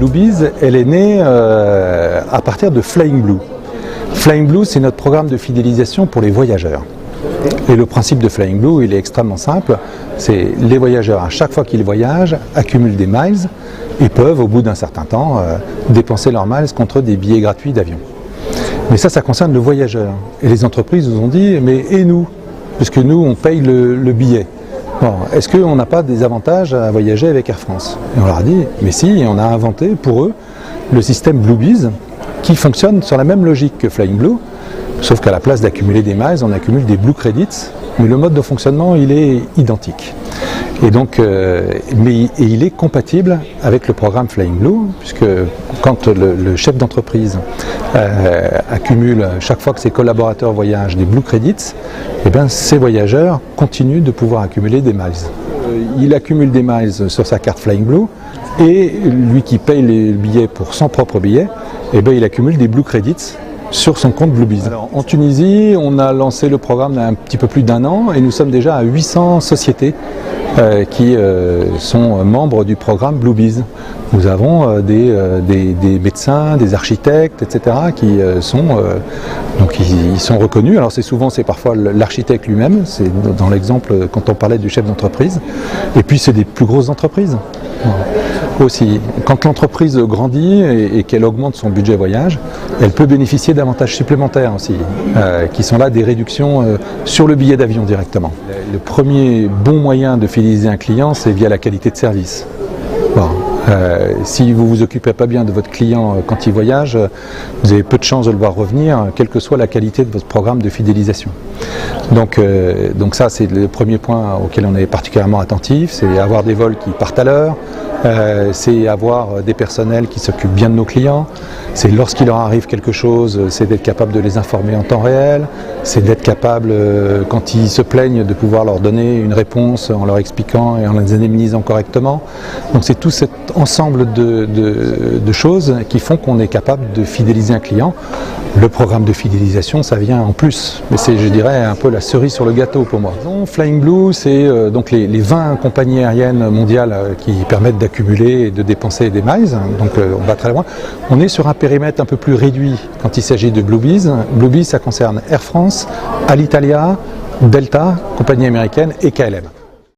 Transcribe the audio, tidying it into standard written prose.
Bluebees, elle est née à partir de Flying Blue. Flying Blue, c'est notre programme de fidélisation pour les voyageurs. Et le principe de Flying Blue, il est extrêmement simple. C'est les voyageurs, à chaque fois qu'ils voyagent, accumulent des miles et peuvent, au bout d'un certain temps, dépenser leurs miles contre des billets gratuits d'avion. Mais ça concerne le voyageur. Et les entreprises nous ont dit, mais et nous? Puisque nous, on paye le billet. Bon, est-ce qu'on n'a pas des avantages à voyager avec Air France? Et on leur a dit, mais si, et on a inventé pour eux le système Bluebees qui fonctionne sur la même logique que Flying Blue, sauf qu'à la place d'accumuler des miles, on accumule des Blue Credits, mais le mode de fonctionnement, il est identique. Et donc, il est compatible avec le programme Flying Blue, puisque quand le chef d'entreprise accumule, chaque fois que ses collaborateurs voyagent, des Blue Credits, eh bien, ces voyageurs continuent de pouvoir accumuler des miles. Il accumule des miles sur sa carte Flying Blue, et lui qui paye les billets pour son propre billet, eh bien, il accumule des Blue Credits sur son compte Bluebees. Alors, en Tunisie, on a lancé le programme il y a un petit peu plus d'1 an et nous sommes déjà à 800 sociétés qui sont membres du programme Bluebees. Nous avons des médecins, des architectes, etc. qui sont reconnus. Alors c'est parfois l'architecte lui-même, c'est dans l'exemple quand on parlait du chef d'entreprise. Et puis c'est des plus grosses entreprises. Aussi, quand l'entreprise grandit et qu'elle augmente son budget voyage, elle peut bénéficier d'avantages supplémentaires aussi, qui sont là des réductions sur le billet d'avion directement. Le premier bon moyen de fidéliser un client, c'est via la qualité de service. Bon. Si vous ne vous occupez pas bien de votre client quand il voyage, vous avez peu de chances de le voir revenir, quelle que soit la qualité de votre programme de fidélisation. Donc ça, c'est le premier point auquel on est particulièrement attentif, c'est avoir des vols qui partent à l'heure, c'est avoir des personnels qui s'occupent bien de nos clients, c'est lorsqu'il leur arrive quelque chose, c'est d'être capable de les informer en temps réel, c'est d'être capable, quand ils se plaignent, de pouvoir leur donner une réponse en leur expliquant et en les indemnisant correctement. Donc c'est tout cet ensemble de choses qui font qu'on est capable de fidéliser un client. Le programme de fidélisation, ça vient en plus, mais c'est, je dirais, un peu la cerise sur le gâteau pour moi. Flying Blue, c'est donc les 20 compagnies aériennes mondiales qui permettent d'accumuler et de dépenser des miles, donc on va très loin. On est sur un périmètre un peu plus réduit quand il s'agit de Bluebees. Bluebees, ça concerne Air France, Alitalia, Delta, compagnie américaine, et KLM.